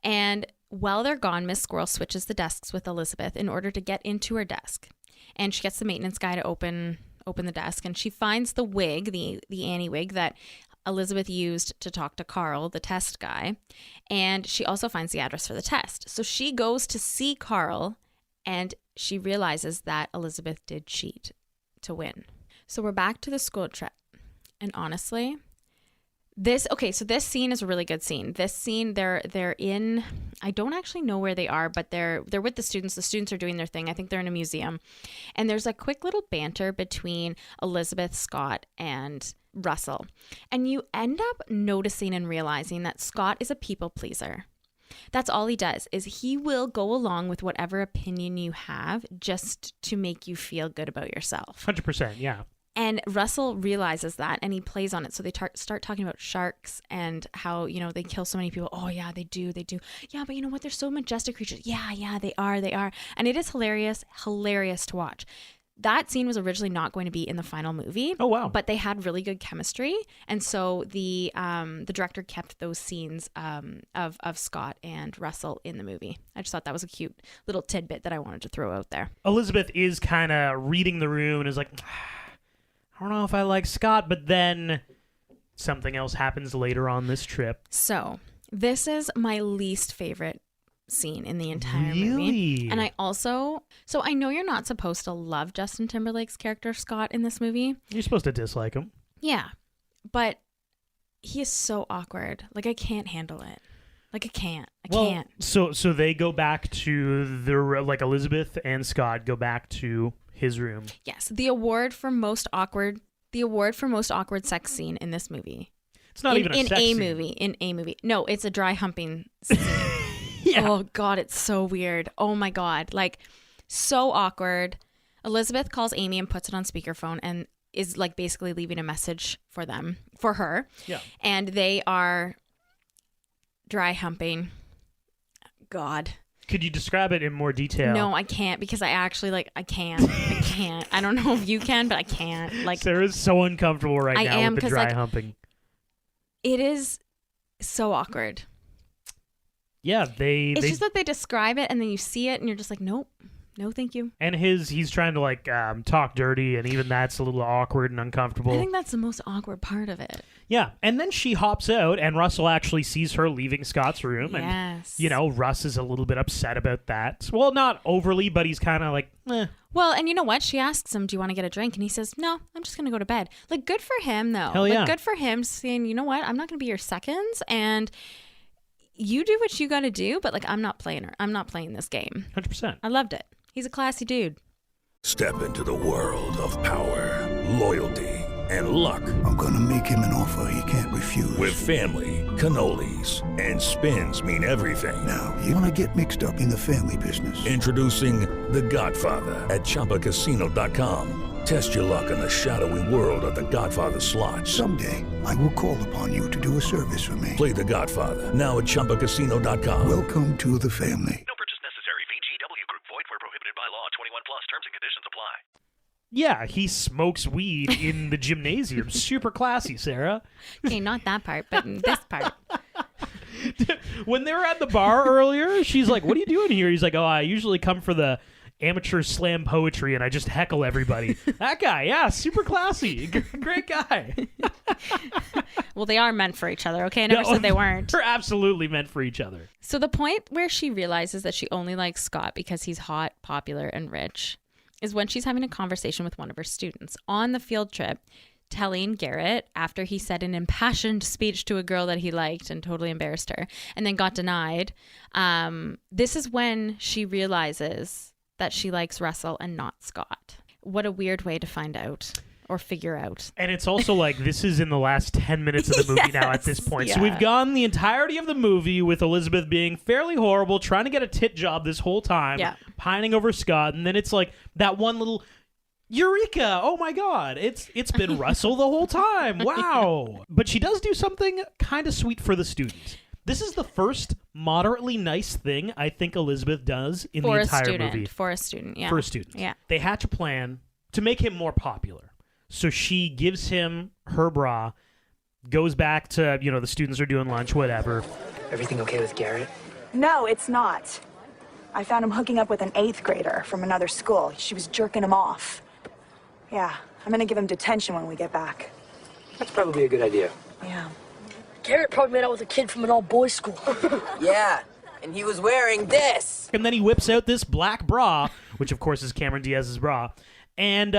And while they're gone, Miss Squirrel switches the desks with Elizabeth in order to get into her desk. And she gets the maintenance guy to open the desk, and she finds the wig, the Annie wig that Elizabeth used to talk to Carl, the test guy. And she also finds the address for the test. So she goes to see Carl, and she realizes that Elizabeth did cheat to win. So we're back to the school trip. And honestly, this scene is a really good scene. This scene, they're in, I don't actually know where they are, but they're with the students. The students are doing their thing. I think they're in a museum. And there's a quick little banter between Elizabeth, Scott, and Russell. And you end up noticing and realizing that Scott is a people pleaser. That's all he does, is he will go along with whatever opinion you have just to make you feel good about yourself. 100%, yeah. And Russell realizes that, and he plays on it. So they start talking about sharks and how, they kill so many people. Oh, yeah, they do. Yeah, but you know what? They're so majestic creatures. Yeah, they are. And it is hilarious to watch. That scene was originally not going to be in the final movie. Oh, wow. But they had really good chemistry. And so the director kept those scenes of Scott and Russell in the movie. I just thought that was a cute little tidbit that I wanted to throw out there. Elizabeth is kind of reading the room and is like, I don't know if I like Scott, but then something else happens later on this trip. So this is my least favorite scene in the entire movie. And I know you're not supposed to love Justin Timberlake's character Scott in this movie. You're supposed to dislike him. Yeah, but he is so awkward. I can't handle it. I can't. So they go back to their, Elizabeth and Scott go back to his room. Yes, the award for most awkward sex scene in this movie. It's not even a sex scene. In a movie. No, it's a dry humping scene. Yeah. Oh God, it's so weird. Oh my God, so awkward. Elizabeth calls Amy and puts it on speakerphone and is basically leaving a message for her. Yeah. And they are dry humping. God. Could you describe it in more detail? No, I can't, because I actually I can't. I don't know if you can, but I can't. Sarah's so uncomfortable right now with the dry humping. It is so awkward. Yeah, It's just that they describe it and then you see it and you're just like, nope. No, thank you. And he's trying to talk dirty, and even that's a little awkward and uncomfortable. I think that's the most awkward part of it. Yeah, and then she hops out, and Russell actually sees her leaving Scott's room. Yes. And, Russ is a little bit upset about that. Well, not overly, but he's kind of eh. Well, and you know what? She asks him, do you want to get a drink? And he says, no, I'm just going to go to bed. Good for him, though. Hell yeah. Good for him saying, you know what? I'm not going to be your seconds, and you do what you got to do, but I'm not playing her. I'm not playing this game. 100%. I loved it. He's a classy dude. Step into the world of power, loyalty, and luck. I'm gonna make him an offer he can't refuse. With family, cannolis, and spins mean everything. Now, you wanna get mixed up in the family business. Introducing The Godfather at ChumbaCasino.com. Test your luck in the shadowy world of The Godfather slot. Someday, I will call upon you to do a service for me. Play The Godfather now at ChumbaCasino.com. Welcome to the family. No purchase necessary. VGW Group. Void where prohibited by law. 21 plus. Terms and conditions apply. Yeah, he smokes weed in the gymnasium. Super classy, Sarah. Okay, not that part, but this part. When they were at the bar earlier, she's like, "What are you doing here?" He's like, "Oh, I usually come for the amateur slam poetry and I just heckle everybody." That guy, yeah, super classy. Great guy. Well, they are meant for each other, okay? I never said they weren't. They're absolutely meant for each other. So the point where she realizes that she only likes Scott because he's hot, popular, and rich is when she's having a conversation with one of her students on the field trip, telling Garrett, after he said an impassioned speech to a girl that he liked and totally embarrassed her and then got denied, this is when she realizes that she likes Russell and not Scott. What a weird way to find out or figure out. And it's also like, this is in the last 10 minutes of the movie now at this point. Yeah. So we've gone the entirety of the movie with Elizabeth being fairly horrible, trying to get a tit job this whole time, pining over Scott, and then it's like that one little eureka, oh my god, it's been Russell the whole time. Wow. But she does do something kind of sweet for the student. This is the first moderately nice thing I think Elizabeth does in the entire movie. For a student, yeah. For a student. Yeah. They hatch a plan to make him more popular. So she gives him her bra, goes back to, the students are doing lunch, whatever. Everything okay with Garrett? No, it's not. I found him hooking up with an 8th grader from another school. She was jerking him off. Yeah, I'm gonna give him detention when we get back. That's probably a good idea. Yeah. Garrett probably made out with a kid from an all-boys school. Yeah, and he was wearing this. And then he whips out this black bra, which of course is Cameron Diaz's bra. And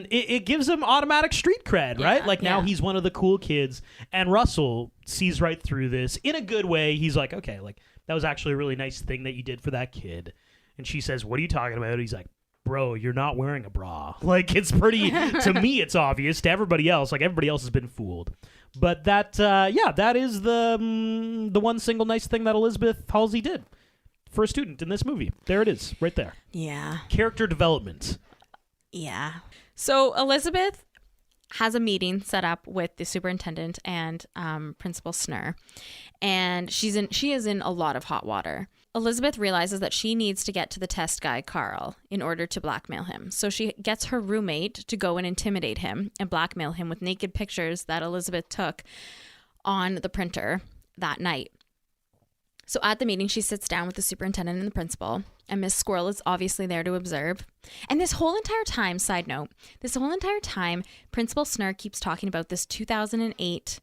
it gives him automatic street cred, right? Like now he's one of the cool kids. And Russell sees right through this in a good way. He's like, okay, like that was actually a really nice thing that you did for that kid. And she says, what are you talking about? He's like, bro, you're not wearing a bra. Like it's pretty, to me, it's obvious. To everybody else, like everybody else has been fooled. But that, that is the one single nice thing that Elizabeth Halsey did for a student in this movie. There it is, right there. Yeah. Character development. Yeah. So Elizabeth has a meeting set up with the superintendent and Principal Snur, and she is in a lot of hot water. Elizabeth realizes that she needs to get to the test guy, Carl, in order to blackmail him. So she gets her roommate to go and intimidate him and blackmail him with naked pictures that Elizabeth took on the printer that night. So at the meeting, she sits down with the superintendent and the principal, and Miss Squirrel is obviously there to observe. And this whole entire time, side note, Principal Snur keeps talking about this 2008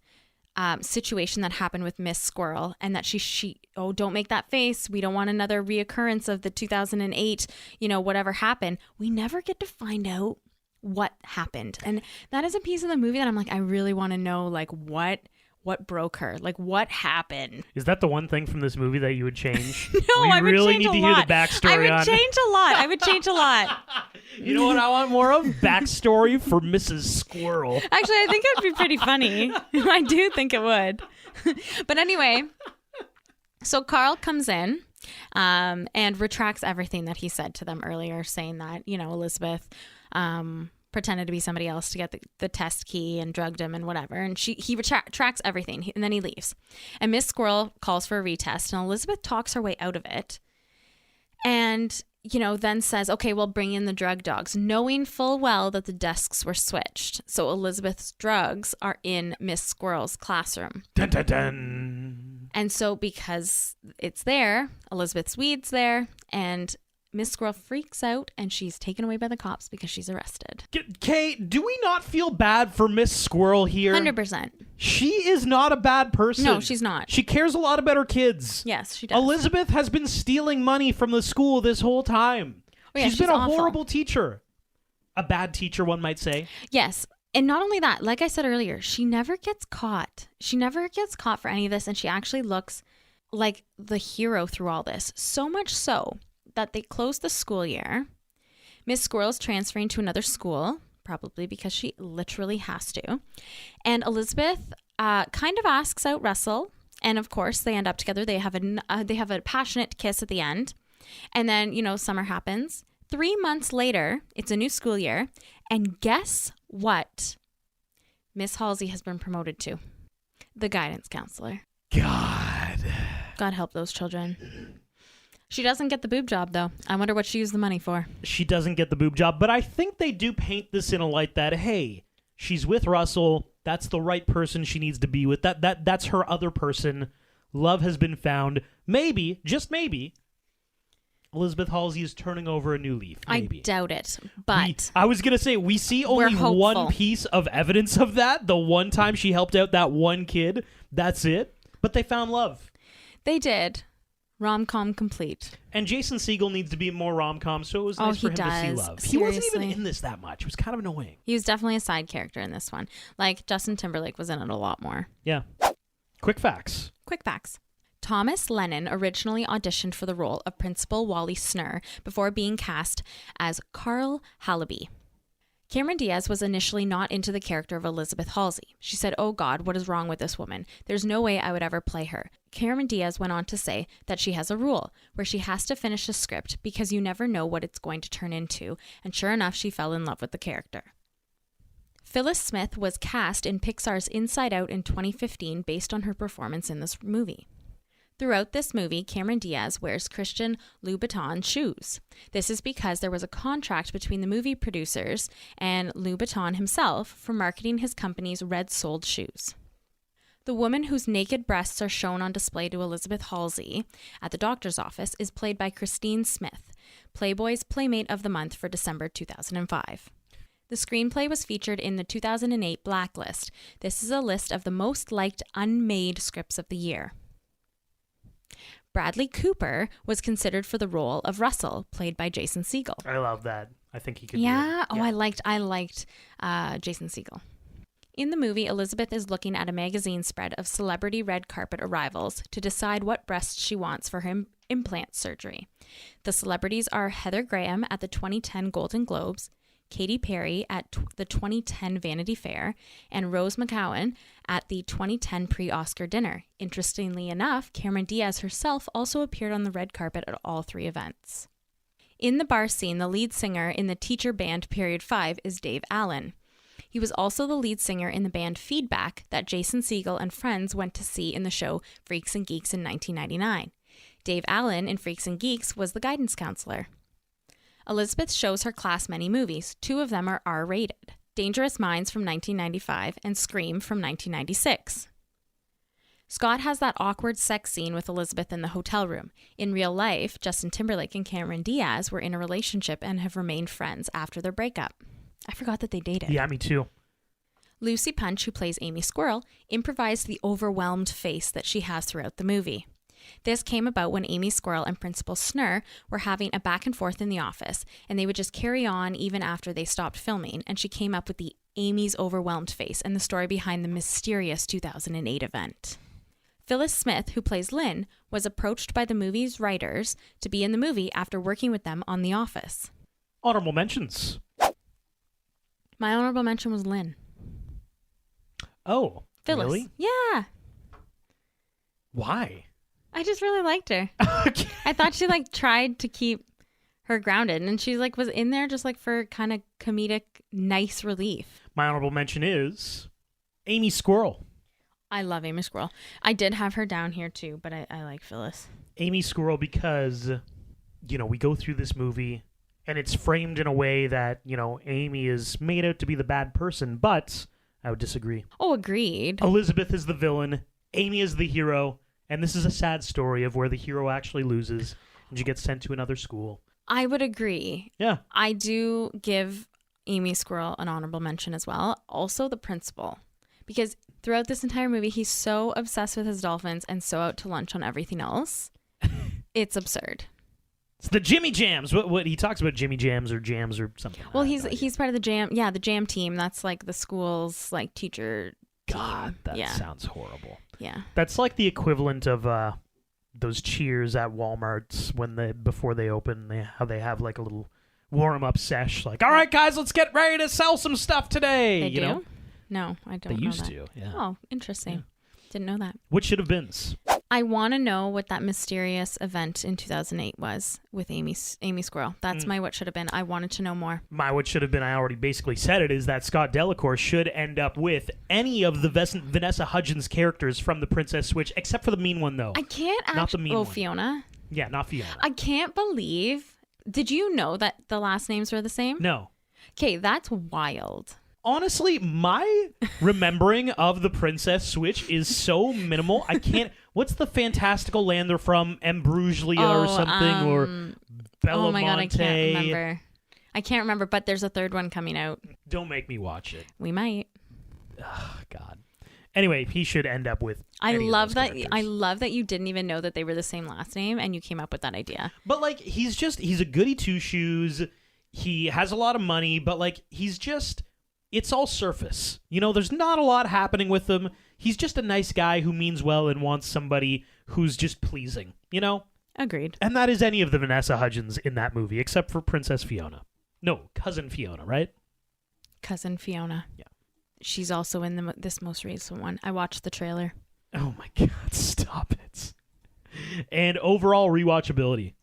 situation that happened with Miss Squirrel, and that she don't make that face. We don't want another reoccurrence of the 2008, whatever happened. We never get to find out what happened. And that is a piece of the movie that I'm like, I really want to know, like, what broke her? Like, what happened? Is that the one thing from this movie that you would change? No, I would really change need a to lot. hear the backstory on. I would change a lot. You know what I want more of? Backstory for Mrs. Squirrel. Actually, I think it would be pretty funny. I do think it would. But anyway, so Carl comes in and retracts everything that he said to them earlier, saying that, Elizabeth pretended to be somebody else to get the test key and drugged him and whatever. And he retracts everything, and then he leaves. And Miss Squirrel calls for a retest, and Elizabeth talks her way out of it. And, then says, okay, we'll bring in the drug dogs, knowing full well that the desks were switched. So Elizabeth's drugs are in Miss Squirrel's classroom. Dun, dun, dun. And so because it's there, Elizabeth's weed's there, and Miss Squirrel freaks out, and she's taken away by the cops because she's arrested. Kate, do we not feel bad for Miss Squirrel here? 100%. She is not a bad person. No, she's not. She cares a lot about her kids. Yes, she does. Elizabeth has been stealing money from the school this whole time. Oh, yeah, she's been a awful. horrible teacher. A bad teacher, one might say. Yes. And not only that, like I said earlier, she never gets caught. She never gets caught for any of this, and she actually looks like the hero through all this. So much so that they closed the school year. Miss Squirrel's transferring to another school, probably because she literally has to. And Elizabeth kind of asks out Russell, and of course they end up together. They have a passionate kiss at the end, and then summer happens. 3 months later, it's a new school year, and guess what? Miss Halsey has been promoted to the guidance counselor. God help those children. She doesn't get the boob job, though. I wonder what she used the money for. She doesn't get the boob job, but I think they do paint this in a light that, hey, she's with Russell. That's the right person she needs to be with. That's her other person. Love has been found. Maybe, just maybe, Elizabeth Halsey is turning over a new leaf. Maybe. I doubt it, but... I was going to say, we see only one piece of evidence of that. The one time she helped out that one kid. That's it. But they found love. They did. Rom-com complete. And Jason Segel needs to be more rom-com, so it was nice for him to see love. Seriously. He wasn't even in this that much. It was kind of annoying. He was definitely a side character in this one. Like, Justin Timberlake was in it a lot more. Yeah. Quick facts. Thomas Lennon originally auditioned for the role of Principal Wally Snurr before being cast as Carl Hallaby. Cameron Diaz was initially not into the character of Elizabeth Halsey. She said, "Oh God, what is wrong with this woman? There's no way I would ever play her." Cameron Diaz went on to say that she has a rule where she has to finish a script because you never know what it's going to turn into, and sure enough, she fell in love with the character. Phyllis Smith was cast in Pixar's Inside Out in 2015 based on her performance in this movie. Throughout this movie, Cameron Diaz wears Christian Louboutin shoes. This is because there was a contract between the movie producers and Louboutin himself for marketing his company's red-soled shoes. The woman whose naked breasts are shown on display to Elizabeth Halsey at the doctor's office is played by Christine Smith, Playboy's Playmate of the Month for December 2005. The screenplay was featured in the 2008 Blacklist. This is a list of the most liked unmade scripts of the year. Bradley Cooper was considered for the role of Russell, played by Jason Segel. I love that. I think he could. Yeah. Oh, I liked Jason Segel. In the movie, Elizabeth is looking at a magazine spread of celebrity red carpet arrivals to decide what breasts she wants for her implant surgery. The celebrities are Heather Graham at the 2010 Golden Globes, Katy Perry at the 2010 Vanity Fair, and Rose McGowan at the 2010 pre-Oscar dinner. Interestingly enough, Cameron Diaz herself also appeared on the red carpet at all three events. In the bar scene, the lead singer in the teacher band Period 5 is Dave Allen. He was also the lead singer in the band Feedback that Jason Segel and friends went to see in the show Freaks and Geeks in 1999. Dave Allen in Freaks and Geeks was the guidance counselor. Elizabeth shows her class many movies. 2 of them are R-rated. Dangerous Minds from 1995 and Scream from 1996. Scott has that awkward sex scene with Elizabeth in the hotel room. In real life, Justin Timberlake and Cameron Diaz were in a relationship and have remained friends after their breakup. I forgot that they dated. Yeah, me too. Lucy Punch, who plays Amy Squirrel, improvised the overwhelmed face that she has throughout the movie. This came about when Amy Squirrel and Principal Snurr were having a back and forth in the office, and they would just carry on even after they stopped filming, and she came up with the Amy's overwhelmed face and the story behind the mysterious 2008 event. Phyllis Smith, who plays Lynn, was approached by the movie's writers to be in the movie after working with them on The Office. Honorable mentions. My honorable mention was Lynn. Oh, Phyllis. Really? Yeah. Why? I just really liked her. Okay. I thought she tried to keep her grounded, and she was in there just for kind of comedic, nice relief. My honorable mention is Amy Squirrel. I love Amy Squirrel. I did have her down here too, but I like Phyllis. Amy Squirrel because, we go through this movie and it's framed in a way that, Amy is made out to be the bad person, but I would disagree. Oh, agreed. Elizabeth is the villain, Amy is the hero, and this is a sad story of where the hero actually loses and she gets sent to another school. I would agree. Yeah. I do give Amy Squirrel an honorable mention as well. Also the principal. Because throughout this entire movie, he's so obsessed with his dolphins and so out to lunch on everything else. It's absurd. It's the Jimmy Jams. What he talks about Jimmy Jams or Jams or something. Well, he's part of the Jam. Yeah, the Jam team. That's the school's teacher team. God, that sounds horrible. Yeah. That's like the equivalent of those cheers at Walmart's before they open. How they have a little warm-up sesh. Like, all right, guys, let's get ready to sell some stuff today. They you do? know? No, I don't They know used that. to, yeah. Oh, interesting. Didn't know that. What should have been? I want to know what that mysterious event in 2008 was with Amy Squirrel. That's my what should have been. I wanted to know more. My what should have been, I already basically said it, is that Scott Delacour should end up with any of the Vanessa Hudgens characters from The Princess Switch, except for the mean one, though. I can't actually... Not the mean one. Fiona? Yeah, not Fiona. I can't believe... Did you know that the last names were the same? No. Okay, that's wild. Honestly, my remembering of The Princess Switch is so minimal. I can't... What's the fantastical land they're from? Ambruglia or something? Or Belamonte? Oh my god, I can't remember. I can't remember, but there's a third one coming out. Don't make me watch it. We might. Oh, God. Anyway, he should end up with I any of love those that. characters. I love that you didn't even know that they were the same last name, and you came up with that idea. But like, he's a goody two shoes. He has a lot of money, but like, it's all surface. You know, there's not a lot happening with him. He's just a nice guy who means well and wants somebody who's just pleasing. You know. Agreed. And that is any of the Vanessa Hudgens in that movie, except for Princess Fiona. No, Cousin Fiona, right? Cousin Fiona. Yeah. She's also in this most recent one. I watched the trailer. Oh my god, stop it. And overall rewatchability.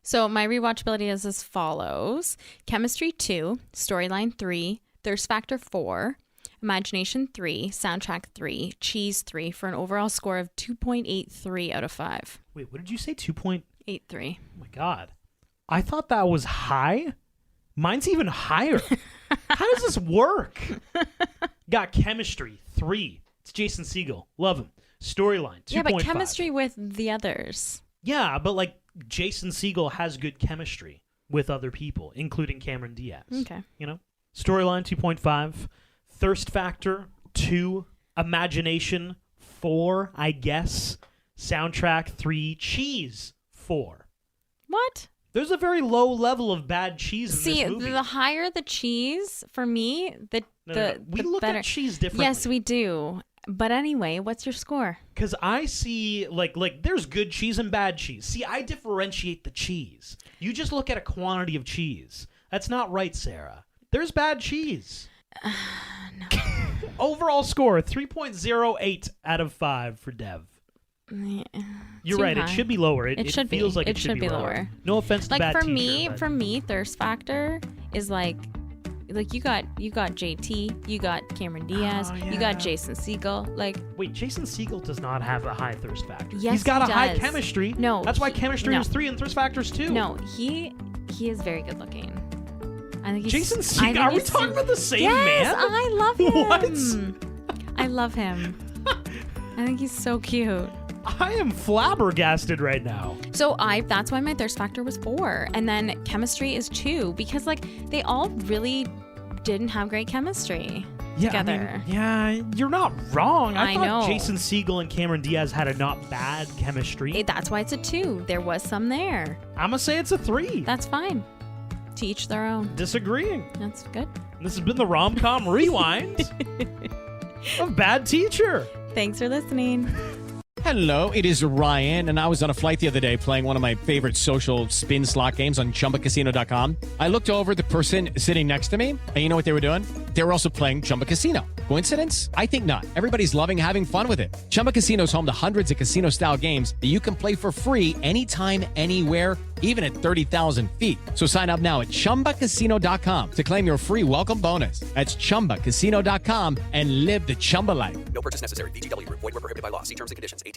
So my rewatchability is as follows. Chemistry 2, Storyline 3, Thirst Factor 4, Imagination 3, Soundtrack 3, Cheese 3 for an overall score of 2.83 out of 5. Wait, what did you say? 2.83? Oh my god. I thought that was high. Mine's even higher. How does this work? Got Chemistry 3. It's Jason Segel. Love him. Storyline 2.5. Yeah, but chemistry with the others. Yeah, but like Jason Segel has good chemistry with other people, including Cameron Diaz. Okay. You know? Storyline 2.5. Thirst Factor 2. Imagination 4, I guess. Soundtrack 3. Cheese 4. What? There's a very low level of bad cheese in this movie. See, the higher the cheese, for me, we look better. at cheese differently. Yes, we do. But anyway, what's your score? Because I see, like there's good cheese and bad cheese. See, I differentiate the cheese. You just look at a quantity of cheese. That's not right, Sarah. There's bad cheese. No. Overall score, 3.08 out of 5 for Dev. You're right. High. It should be lower. It should feels be. like it should be lower. No offense to like bad for teacher, me, but... for me, Thirst Factor is like you got JT, you got Cameron Diaz, you got Jason Segel. Like, wait, Jason Segel does not have a high Thirst Factor. Yes, he's got he a high does. chemistry. No, that's why chemistry is 3 and Thirst Factor's 2. No, he is very good looking. I think he's, Jason Segel. Are we talking about the same man? Yes, I love him. What? I love him. I think he's so cute. I am flabbergasted right now. So that's why my Thirst Factor was 4. And then chemistry is 2 because like they all really didn't have great chemistry together. You're not wrong. I thought know. Jason Segel and Cameron Diaz had a not bad chemistry. That's why it's a 2. There was some there. I'm going to say it's a 3. That's fine. To each their own. Disagreeing. That's good. This has been the Rom-Com Rewind of Bad Teacher. Thanks for listening. Hello, it is Ryan, and I was on a flight the other day playing one of my favorite social spin slot games on ChumbaCasino.com. I looked over at the person sitting next to me, and you know what they were doing? They were also playing Chumba Casino. Coincidence? I think not. Everybody's loving having fun with it. Chumba Casino is home to hundreds of casino-style games that you can play for free anytime, anywhere, even at 30,000 feet. So sign up now at ChumbaCasino.com to claim your free welcome bonus. That's ChumbaCasino.com and live the Chumba life. No purchase necessary. VGW Group. Void where prohibited by law. See terms and conditions. 18+.